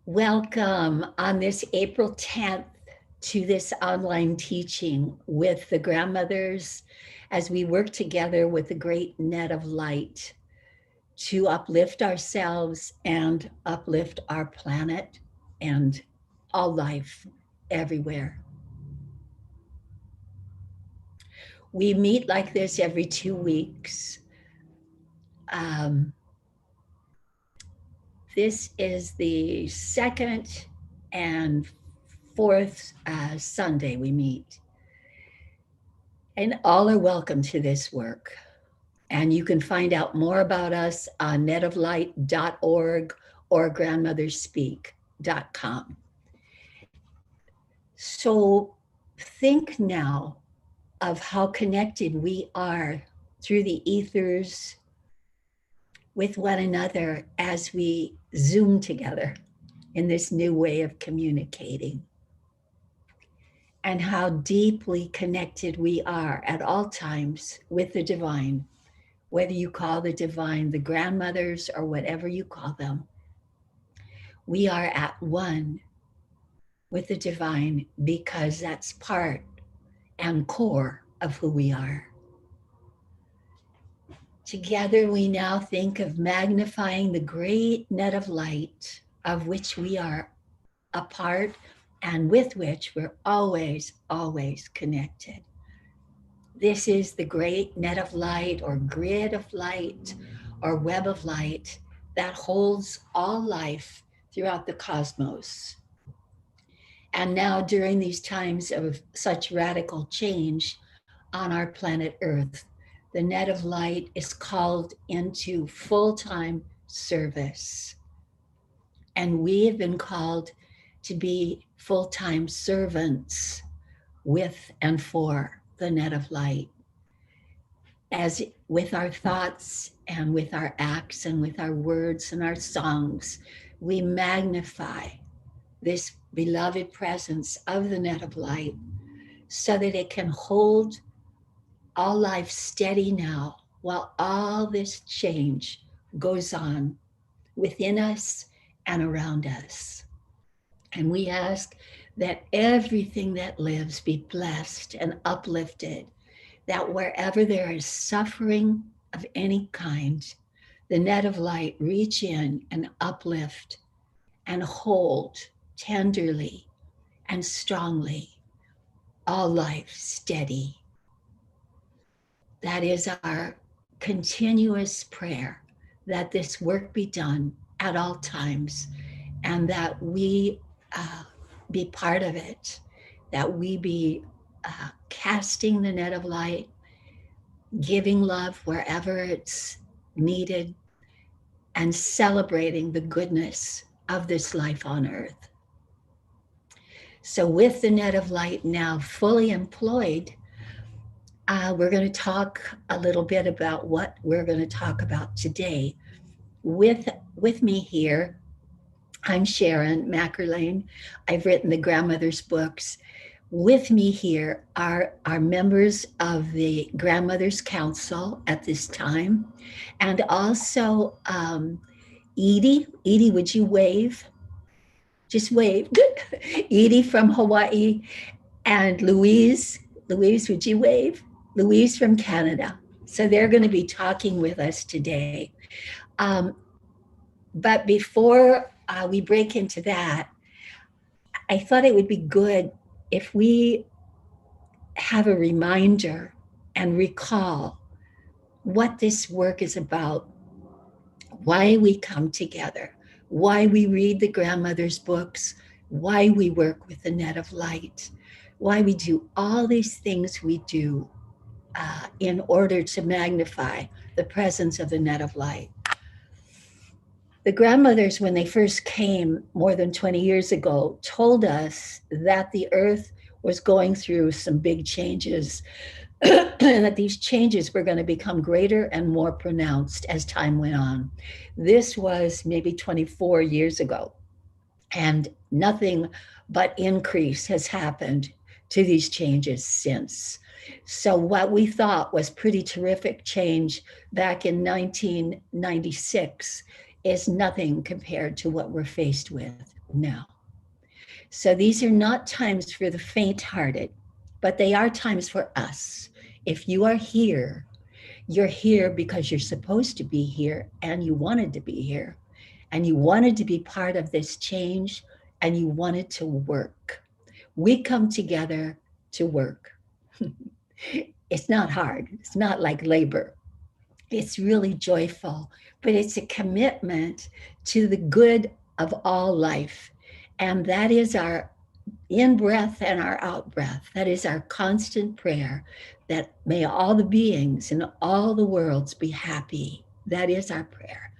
Welcome on this April 10th to this online teaching with the grandmothers as we work together with the great net of light to uplift ourselves and uplift our planet and all life everywhere. We meet like this every 2 weeks. Um, this is the second and fourth Sunday we meet. And all are welcome to this work. And you can find out more about us on netoflight.org or grandmotherspeak.com. So think now of how connected we are through the ethers with one another as we Zoom together in this new way of communicating, and how deeply connected we are at all times with the divine, whether you call the divine the grandmothers or whatever you call them. We are at one with the divine because that's part and core of who we are. Together, we now think of magnifying the great net of light of which we are a part and with which we're always, always connected. This is the great net of light or grid of light or web of light that holds all life throughout the cosmos. And now, during these times of such radical change on our planet Earth, the net of light is called into full time service. And we have been called to be full time servants with and for the net of light. As with our thoughts and with our acts and with our words and our songs, we magnify this beloved presence of the net of light so that it can hold all life steady now while all this change goes on within us and around us. And we ask that everything that lives be blessed and uplifted, that wherever there is suffering of any kind, the net of light reach in and uplift and hold tenderly and strongly all life steady. That is our continuous prayer, that this work be done at all times and that we be part of it, that we be casting the net of light, giving love wherever it's needed, and celebrating the goodness of this life on earth. So, with the net of light now fully employed, we're going to talk a little bit about what we're going to talk about today. With me here, I'm Sharon Mackerlane. I've written the grandmother's books. With me here are members of the Grandmothers Council at this time, and also Edie. Edie, would you wave? Just wave. Edie from Hawaii, and Louise. Louise, would you wave? Louise from Canada. So they're going to be talking with us today. But before we break into that, I thought it would be good if we have a reminder and recall what this work is about, why we come together, why we read the grandmother's books, why we work with the net of light, why we do all these things we do in order to magnify the presence of the net of light. The grandmothers, when they first came more than 20 years ago, told us that the earth was going through some big changes and that these changes were going to become greater and more pronounced as time went on. This was maybe 24 years ago, and nothing but increase has happened to these changes since. So, what we thought was pretty terrific change back in 1996 is nothing compared to what we're faced with now. So these are not times for the faint-hearted, but they are times for us. If you are here, you're here because you're supposed to be here and you wanted to be here and you wanted to be part of this change and you wanted to work. We come together to work. It's not hard. It's not like labor. It's really joyful, but it's a commitment to the good of all life. And that is our in breath and our out breath. That is our constant prayer, that may all the beings in all the worlds be happy. That is our prayer.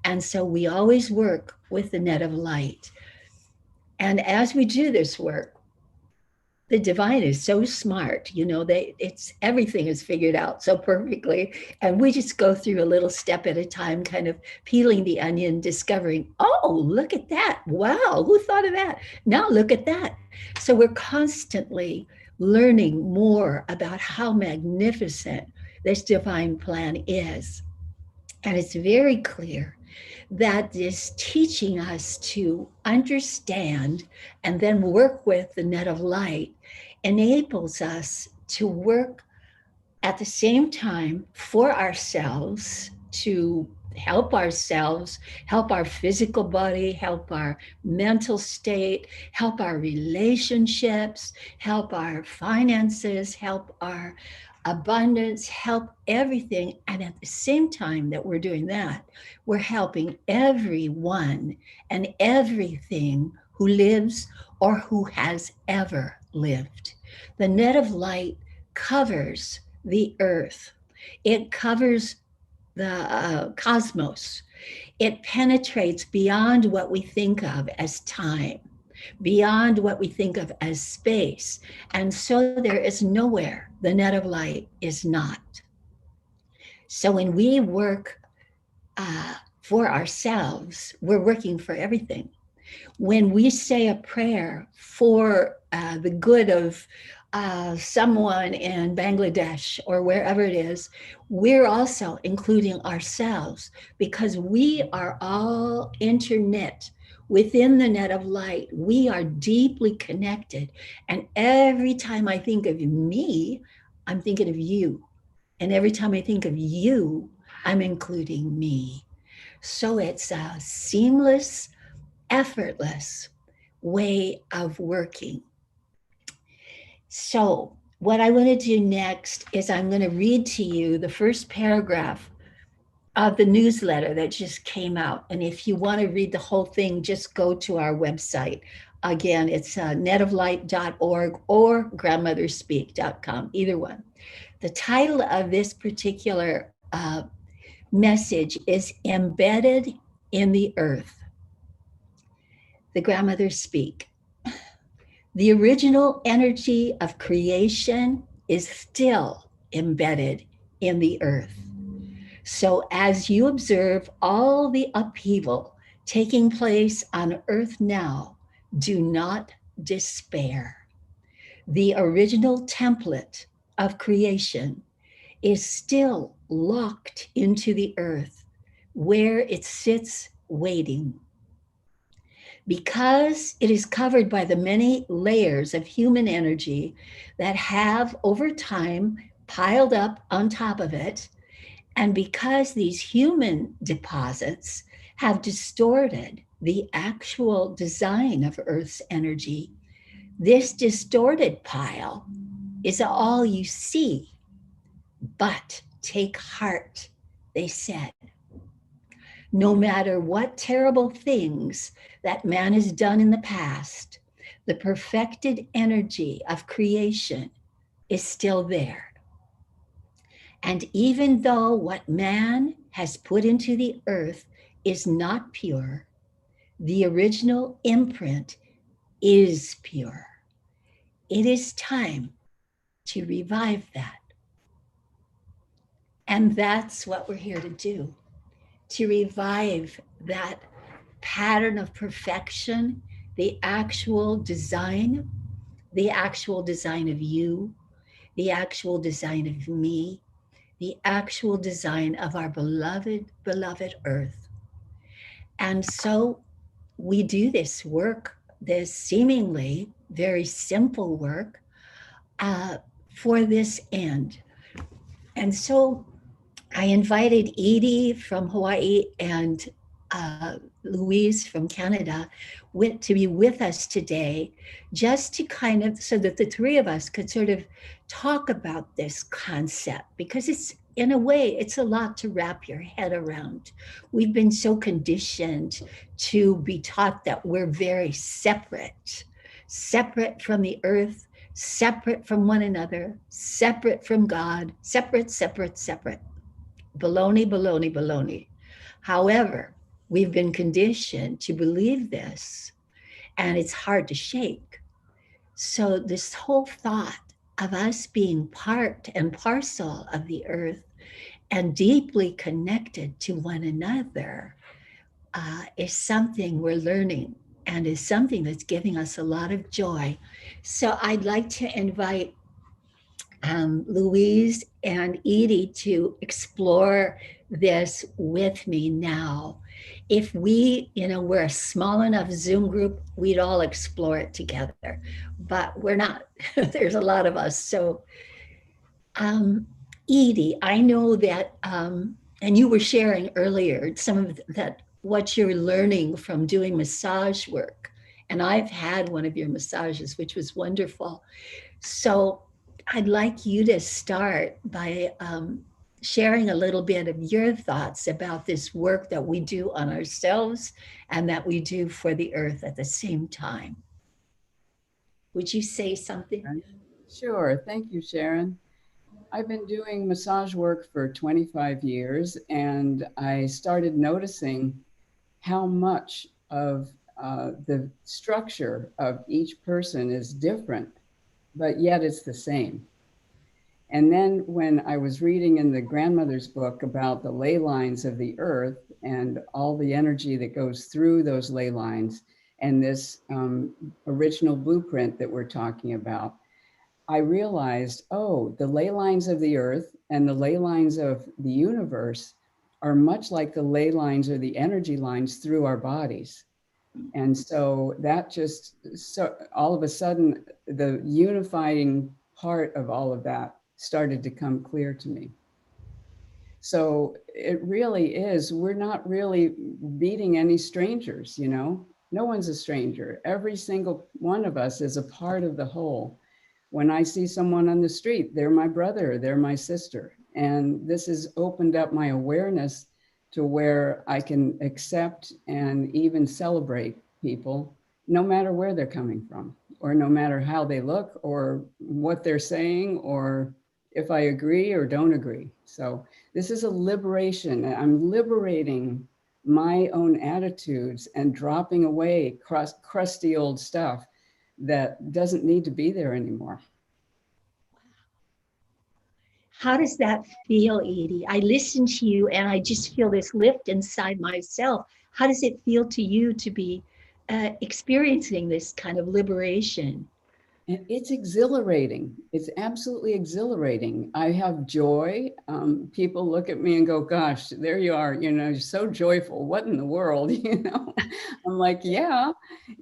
And so we always work with the net of light. And as we do this work, the divine is so smart, it's everything is figured out so perfectly. And we just go through a little step at a time, kind of peeling the onion, discovering, oh, look at that. Wow, who thought of that? Now look at that. So we're constantly learning more about how magnificent this divine plan is. And it's very clear that is teaching us to understand and then work with the net of light enables us to work at the same time for ourselves, to help ourselves, help our physical body, help our mental state, help our relationships, help our finances, help our abundance, help everything. And at the same time that we're doing that, we're helping everyone and everything who lives or who has ever lived. The net of light covers the earth. It covers the cosmos. It penetrates beyond what we think of as time, beyond what we think of as space. And so there is nowhere the net of light is not. So when we work for ourselves, we're working for everything. When we say a prayer for the good of someone in Bangladesh or wherever it is, we're also including ourselves because we are all interknit within the net of light. We are deeply connected. And every time I think of me, I'm thinking of you. And every time I think of you, I'm including me. So it's a seamless, effortless way of working. So what I want to do next is I'm going to read to you the first paragraph of the newsletter that just came out. And if you want to read the whole thing, just go to our website. Again, it's netoflight.org or grandmotherspeak.com, either one. The title of this particular message is Embedded in the Earth. The Grandmothers Speak. The original energy of creation is still embedded in the earth. So as you observe all the upheaval taking place on earth now, do not despair. The original template of creation is still locked into the earth where it sits waiting. Because it is covered by the many layers of human energy that have over time piled up on top of it, and because these human deposits have distorted the actual design of Earth's energy, this distorted pile is all you see. But take heart, they said. No matter what terrible things that man has done in the past, the perfected energy of creation is still there. And even though what man has put into the earth is not pure, the original imprint is pure. It is time to revive that. And that's what we're here to do, to revive that pattern of perfection, the actual design of you, the actual design of me, the actual design of our beloved, beloved earth. And so we do this work, this seemingly very simple work, for this end. And so I invited Edie from Hawaii and Louise from Canada to be with us today, just to kind of, so that the three of us could sort of talk about this concept, because it's, in a way, it's a lot to wrap your head around. We've been so conditioned to be taught that we're very separate, separate from the earth, separate from one another, separate from God, separate, separate, separate. Baloney, baloney, baloney. However, we've been conditioned to believe this, and it's hard to shake. So, this whole thought of us being part and parcel of the earth and deeply connected to one another is something we're learning, and is something that's giving us a lot of joy. So, I'd like to invite Louise and Edie to explore this with me now. If we, we're a small enough Zoom group, we'd all explore it together, but we're not. There's a lot of us. So, Edie, I know that, and you were sharing earlier some of that, what you're learning from doing massage work. And I've had one of your massages, which was wonderful. So, I'd like you to start by sharing a little bit of your thoughts about this work that we do on ourselves and that we do for the earth at the same time. Would you say something? Sure. Thank you, Sharon. I've been doing massage work for 25 years, and I started noticing how much of the structure of each person is different, but yet it's the same. And then when I was reading in the grandmother's book about the ley lines of the earth and all the energy that goes through those ley lines and this original blueprint that we're talking about, I realized, oh, the ley lines of the earth and the ley lines of the universe are much like the ley lines or the energy lines through our bodies. And so that just, so all of a sudden, the unifying part of all of that started to come clear to me. So it really is, we're not really beating any strangers, No one's a stranger. Every single one of us is a part of the whole. When I see someone on the street, they're my brother, they're my sister. And this has opened up my awareness to where I can accept and even celebrate people, no matter where they're coming from, or no matter how they look, or what they're saying, or if I agree or don't agree. So this is a liberation. I'm liberating my own attitudes and dropping away crusty old stuff that doesn't need to be there anymore. How does that feel, Edie? I listen to you and I just feel this lift inside myself. How does it feel to you to be experiencing this kind of liberation? It's exhilarating. It's absolutely exhilarating. I have joy. People look at me and go, gosh, there you are, you're so joyful. What in the world, I'm like, yeah,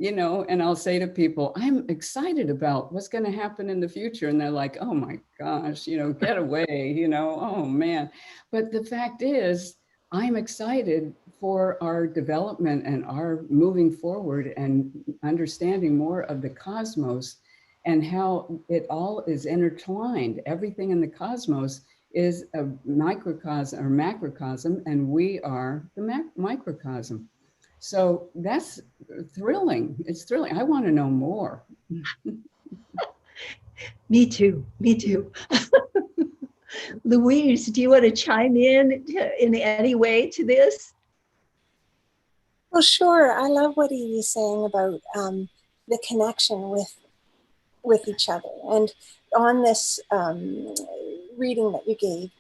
and I'll say to people, I'm excited about what's going to happen in the future. And they're like, oh my gosh, get away, oh man. But the fact is, I'm excited for our development and our moving forward and understanding more of the cosmos and how it all is intertwined. Everything in the cosmos is a microcosm or macrocosm, and we are the microcosm. So that's thrilling. It's thrilling. I want to know more. Me too. Me too. Louise, do you want to chime in any way to this? Well, sure. I love what he was saying about the connection with each other. And on this reading that you gave,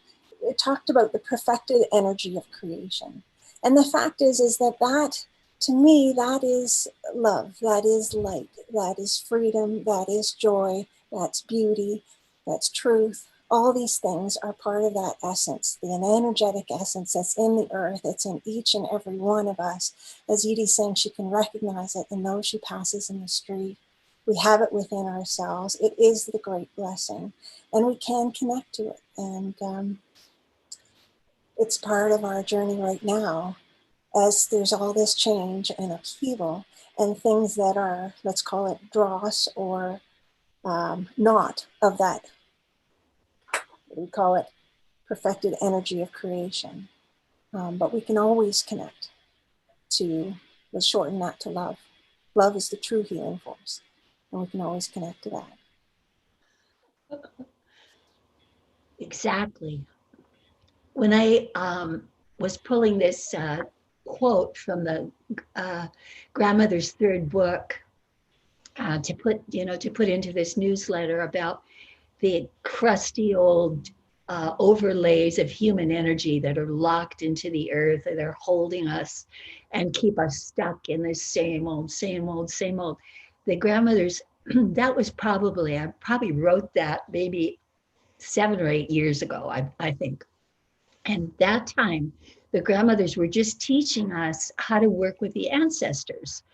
it talked about the perfected energy of creation. And the fact is that to me, that is love, that is light, that is freedom, that is joy, that's beauty, that's truth, All these things are part of that essence, the energetic essence that's in the earth. It's in each and every one of us. As Edie's saying, she can recognize it in those she passes in the street. We have it within ourselves. It is the great blessing, and we can connect to it. And it's part of our journey right now, as there's all this change and upheaval and things that are, let's call it dross or not of that, we call it perfected energy of creation. But we can always connect to, let's shorten that to love. Love is the true healing force, and we can always connect to that. Exactly. When I was pulling this quote from the grandmother's third book to put into this newsletter about the crusty old overlays of human energy that are locked into the earth, and they're holding us and keep us stuck in this same old, same old, same old. The grandmothers, that was I probably wrote that maybe 7 or 8 years ago, I think. And that time, the grandmothers were just teaching us how to work with the ancestors,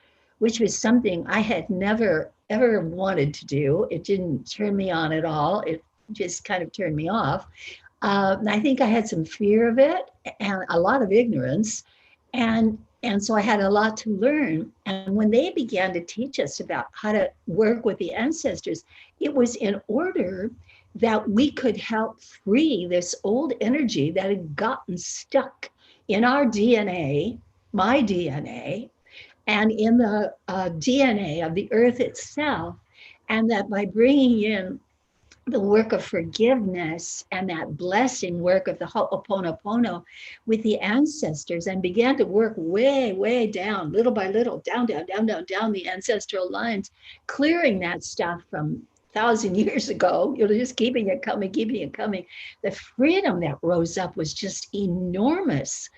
which was something I had never, ever wanted to do. It didn't turn me on at all. It just kind of turned me off. I think I had some fear of it and a lot of ignorance. And so I had a lot to learn. And when they began to teach us about how to work with the ancestors, it was in order that we could help free this old energy that had gotten stuck in our DNA, my DNA, and in the DNA of the earth itself. And that by bringing in the work of forgiveness and that blessing work of the Ho'oponopono with the ancestors, and began to work way, way down, little by little, down, down, down, down, down the ancestral lines, clearing that stuff from 1,000 years ago, just keeping it coming, keeping it coming. The freedom that rose up was just enormous.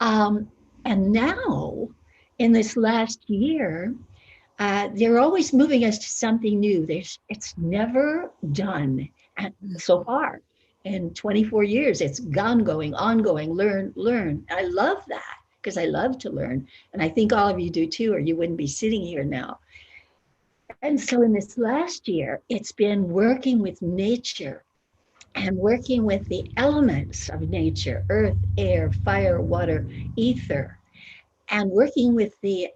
And now, in this last year, they're always moving us to something new. It's never done. And so far, in 24 years, it's ongoing, learn. I love that because I love to learn. And I think all of you do too, or you wouldn't be sitting here now. And so in this last year, it's been working with nature and working with the elements of nature, earth, air, fire, water, ether, and working with the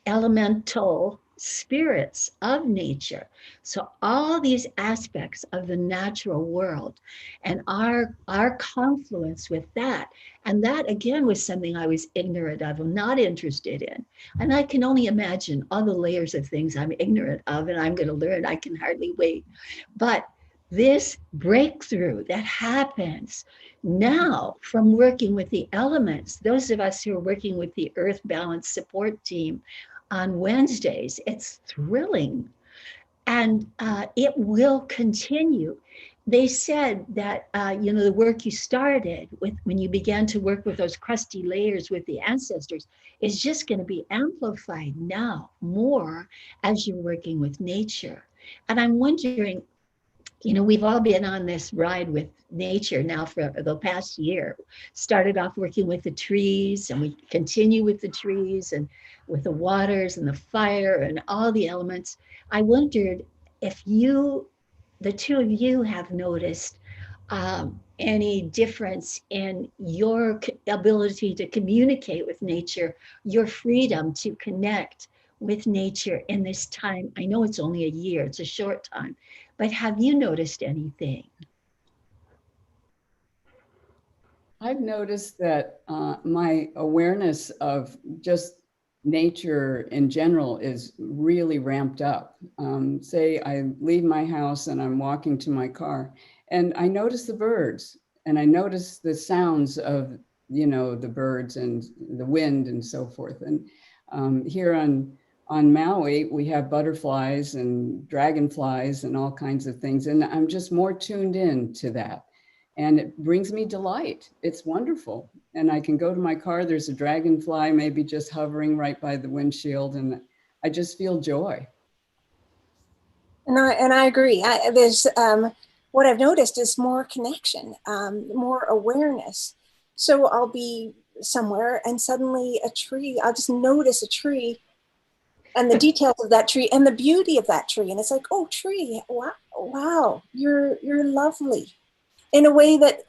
elemental spirits of nature. So all these aspects of the natural world and our confluence with that. And that again was something I was ignorant of and not interested in. And I can only imagine all the layers of things I'm ignorant of and I'm going to learn. I can hardly wait. But this breakthrough that happens now from working with the elements, those of us who are working with the Earth Balance Support Team on Wednesdays, it's thrilling. And it will continue. They said that, the work you started with when you began to work with those crusty layers with the ancestors is just going to be amplified now more as you're working with nature. And I'm wondering, we've all been on this ride with nature now for the past year. Started off working with the trees, and we continue with the trees and with the waters and the fire and all the elements. I wondered if the two of you have noticed any difference in your ability to communicate with nature, your freedom to connect with nature in this time. I know it's only a year, it's a short time, but have you noticed anything? I've noticed that my awareness of just nature in general is really ramped up. Say I leave my house and I'm walking to my car and I notice the birds and I notice the sounds of, the birds and the wind and so forth. And here on Maui, we have butterflies and dragonflies and all kinds of things. And I'm just more tuned in to that. And it brings me delight. It's wonderful. And I can go to my car, there's a dragonfly maybe just hovering right by the windshield, and I just feel joy. And I agree. There's what I've noticed is more connection, more awareness. So I'll be somewhere and suddenly a tree, I'll just notice a tree and the details of that tree and the beauty of that tree. And it's like, oh, tree, wow, wow, you're lovely. In a way that,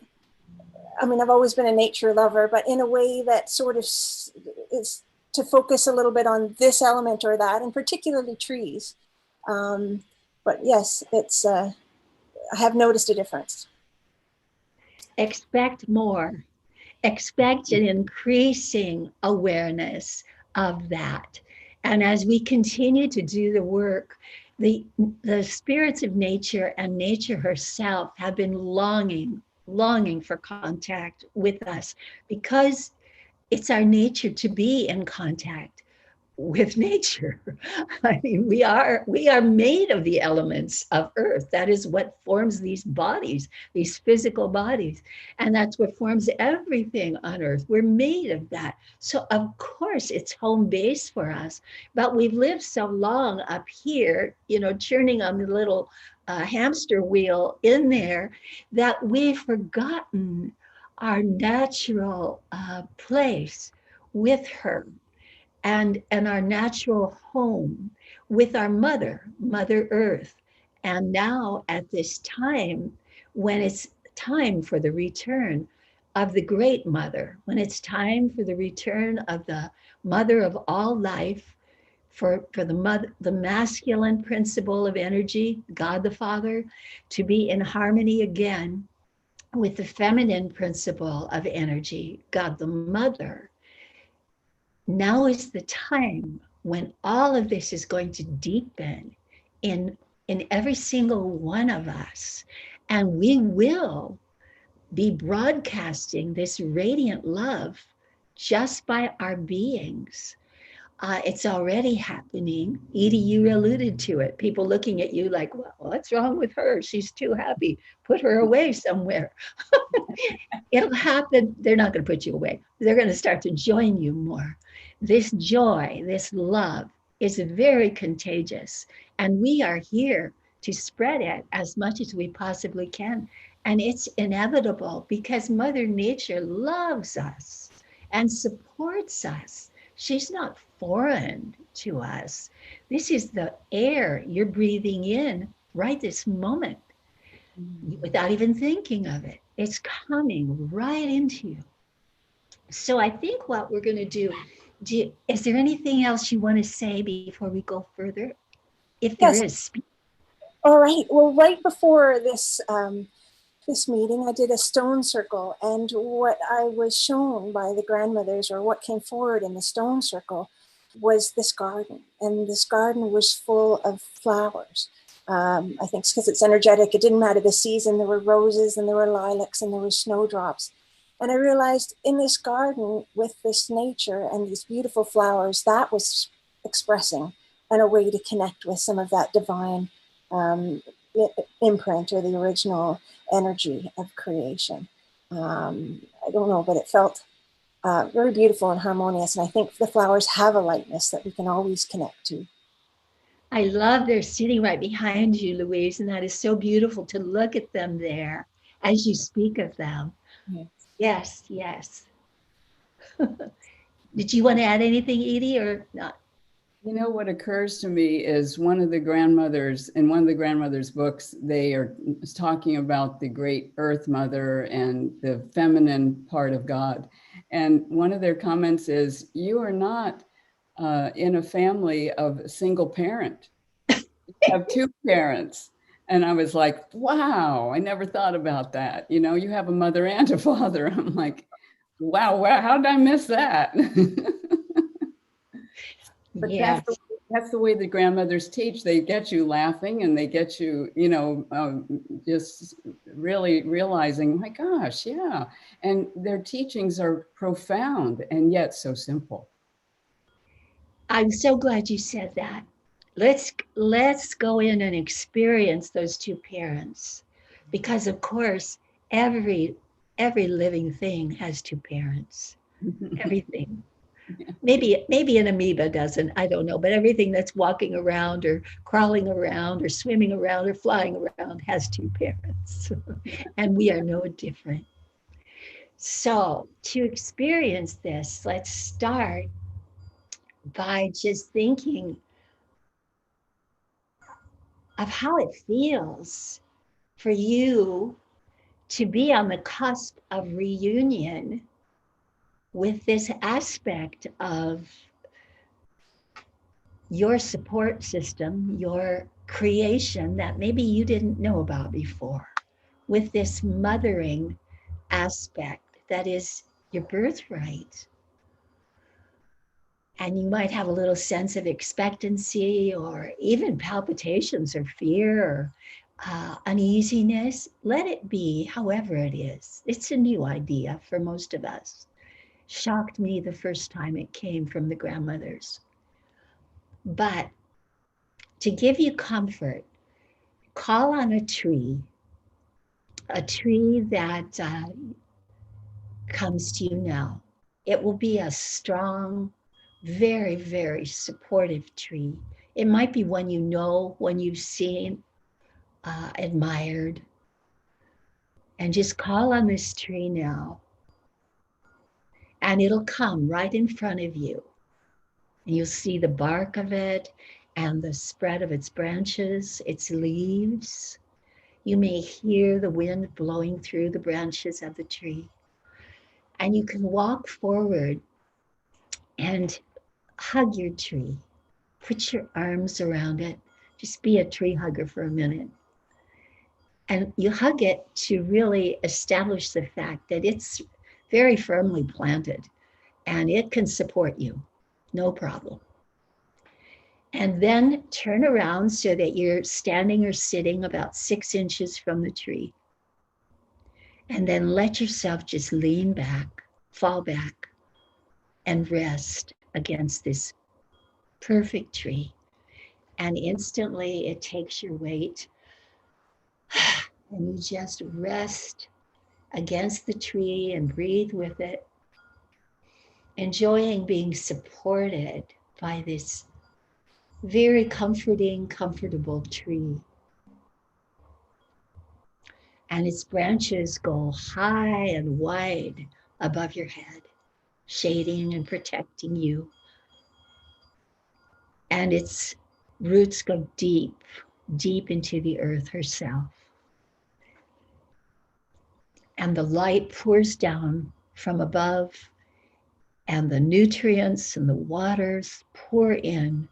I mean, I've always been a nature lover, but in a way that sort of is to focus a little bit on this element or that, and particularly trees. But yes, it's, I have noticed a difference. Expect more. Expect an increasing awareness of that. And as we continue to do the work, the spirits of nature and nature herself have been longing for contact with us, because it's our nature to be in contact with nature. I mean, we are made of the elements of earth. That is what forms these bodies, these physical bodies. And that's what forms everything on earth. We're made of that. So of course it's home base for us, but we've lived so long up here, you know, churning on the little hamster wheel in there, that we've forgotten our natural place with her, and our natural home with our Mother Earth. And now at this time, when it's time for the return of the Great Mother, when it's time for the return of the Mother of all life, for the masculine principle of energy, God the Father, to be in harmony again with the feminine principle of energy, God the Mother, now is the time when all of this is going to deepen in every single one of us. And we will be broadcasting this radiant love just by our beings. It's already happening. Edie, you alluded to it. People looking at you like, well, what's wrong with her? She's too happy. Put her away somewhere. It'll happen. They're not going to put you away. They're going to start to join you more. This joy, this love is very contagious. And we are here to spread it as much as we possibly can. And it's inevitable because Mother Nature loves us and supports us. She's not foreign to us. This is the air you're breathing in right this moment without even thinking of it. It's coming right into you. So I think what we're going to do, is there anything else you want to say before we go further? If there is. All right. Well, right before this this meeting, I did a stone circle, and what I was shown by the grandmothers, or what came forward in the stone circle, was this garden, and this garden was full of flowers. I think because it's energetic, it didn't matter the season. There were roses and there were lilacs and there were snowdrops. And I realized in this garden with this nature and these beautiful flowers, that was expressing and a way to connect with some of that divine imprint or the original energy of creation. I don't know, but it felt very beautiful and harmonious. And I think the flowers have a lightness that we can always connect to. I love they're sitting right behind you, Louise, and that is so beautiful to look at them there as you speak of them. Yes, yes. Did you want to add anything, Edie, or not? You know, what occurs to me is in one of the grandmother's books, they are talking about the great Earth Mother and the feminine part of God. And one of their comments is, you are not in a family of a single parent. You have two parents. And I was like, wow, I never thought about that. You know, you have a mother and a father. I'm like, wow, how did I miss that? But yes. that's the way the grandmothers teach. They get you laughing and they get you, you know, just really realizing, my gosh, yeah. And their teachings are profound and yet so simple. I'm so glad you said that. Let's go in and experience those two parents, because of course every living thing has two parents. Everything. Maybe an amoeba doesn't, I don't know, but everything that's walking around or crawling around or swimming around or flying around has two parents. And we are no different. So to experience this, let's start by just thinking of how it feels for you to be on the cusp of reunion with this aspect of your support system, your creation that maybe you didn't know about before, with this mothering aspect that is your birthright. And you might have a little sense of expectancy or even palpitations or fear or uneasiness. Let it be however it is. It's a new idea for most of us. Shocked me the first time it came from the grandmothers. But to give you comfort, call on a tree that comes to you now. It will be a strong, very, very supportive tree. It might be one you know, one you've seen, admired. And just call on this tree now. And it'll come right in front of you. And you'll see the bark of it and the spread of its branches, its leaves. You may hear the wind blowing through the branches of the tree. And you can walk forward and hug your tree. Put your arms around it. Just be a tree hugger for a minute. And you hug it to really establish the fact that it's very firmly planted and it can support you, no problem. And then turn around so that you're standing or sitting about 6 inches from the tree. And then let yourself just lean back, fall back, and rest against this perfect tree. And instantly it takes your weight and you just rest against the tree and breathe with it, enjoying being supported by this very comforting, comfortable tree. And its branches go high and wide above your head, shading and protecting you. And its roots go deep, deep into the earth herself. And the light pours down from above, and the nutrients and the waters pour in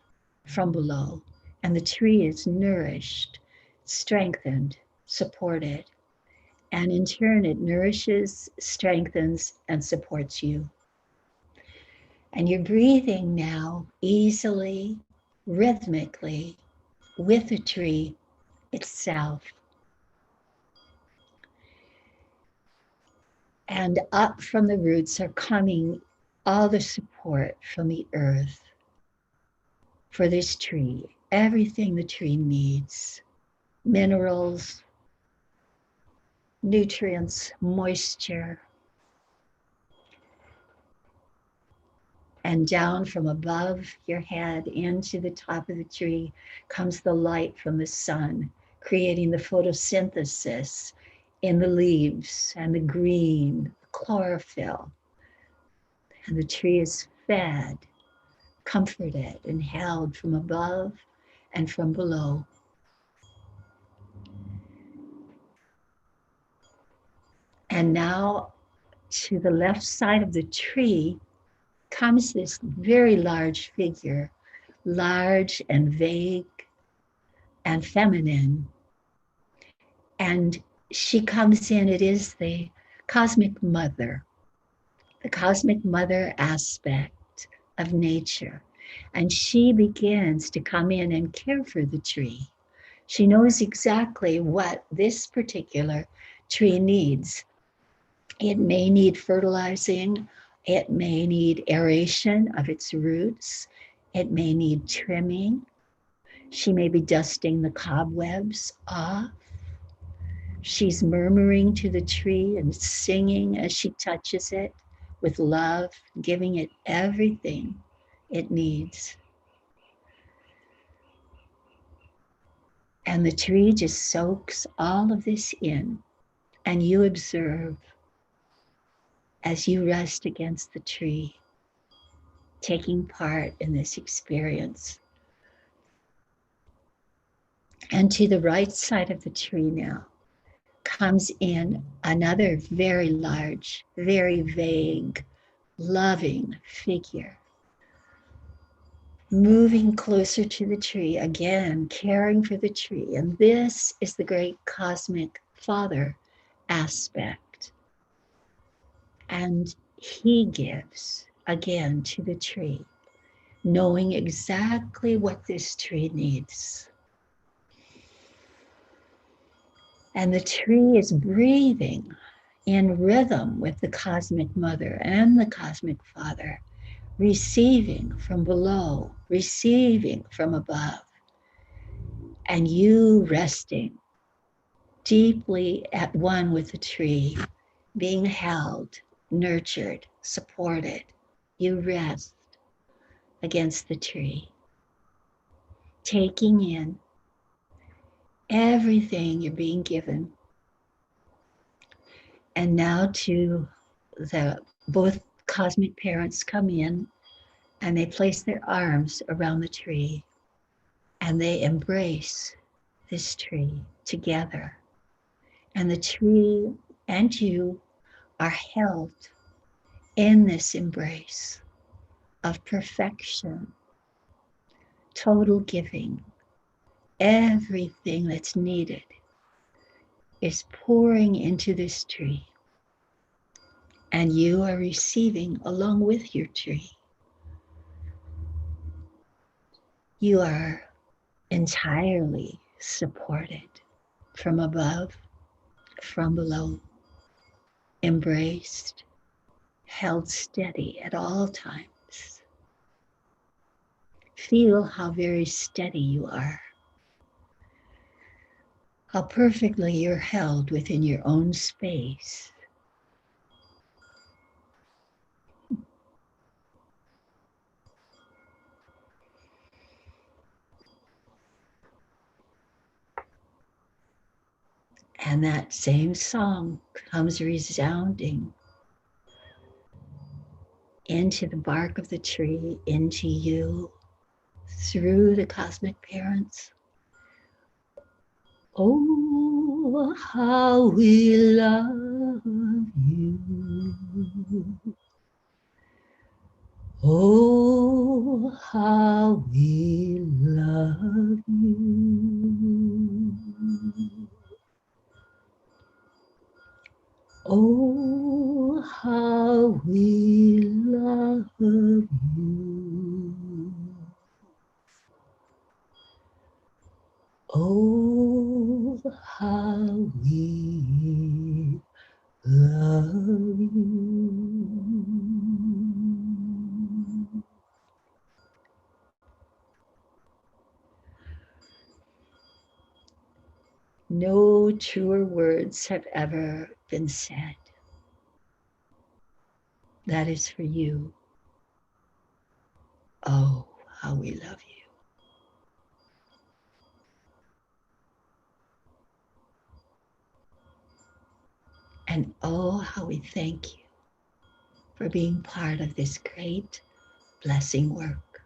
from below. And the tree is nourished, strengthened, supported. And in turn, it nourishes, strengthens, and supports you. And you're breathing now easily, rhythmically, with the tree itself. And up from the roots are coming all the support from the earth for this tree, everything the tree needs, minerals, nutrients, moisture. And down from above your head into the top of the tree comes the light from the sun, creating the photosynthesis in the leaves and the green, the chlorophyll. And the tree is fed, comforted, and held from above and from below. And now to the left side of the tree comes this very large figure, large and vague and feminine. And she comes in, it is the cosmic mother aspect of nature. And she begins to come in and care for the tree. She knows exactly what this particular tree needs. It may need fertilizing. It may need aeration of its roots. It may need trimming. She may be dusting the cobwebs off. She's murmuring to the tree and singing as she touches it, with love, giving it everything it needs. And the tree just soaks all of this in, and you observe as you rest against the tree, taking part in this experience. And to the right side of the tree now comes in another very large, very vague, loving figure, moving closer to the tree, again, caring for the tree. And this is the great cosmic father aspect. And he gives again to the tree, knowing exactly what this tree needs. And the tree is breathing in rhythm with the cosmic mother and the cosmic father, receiving from below, receiving from above, and you resting deeply at one with the tree, being held, nurtured, supported. You rest against the tree, taking in everything you're being given. And now to the both cosmic parents come in and they place their arms around the tree and they embrace this tree together. And the tree and you are held in this embrace of perfection, total giving. Everything that's needed is pouring into this tree, and you are receiving along with your tree. You are entirely supported from above, from below, embraced, held steady at all times. Feel how very steady you are, how perfectly you're held within your own space. And that same song comes resounding into the bark of the tree, into you, through the cosmic parents. Oh, how we love you. Oh, how we love you. Oh, how we love you. Oh, how we love you. No truer words have ever been said. That is for you. Oh, how we love you. And oh, how we thank you for being part of this great blessing work.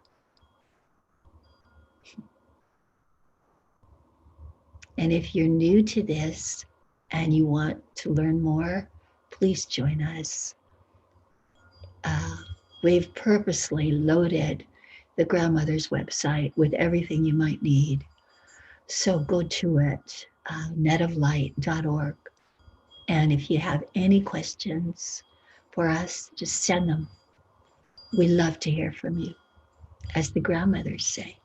And if you're new to this and you want to learn more, please join us. We've purposely loaded the Grandmother's website with everything you might need. So go to it, netoflight.org. And if you have any questions for us, just send them. We love to hear from you. As the grandmothers say,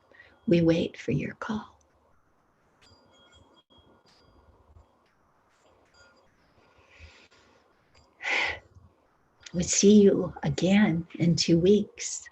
we wait for your call. We'll see you again in 2 weeks.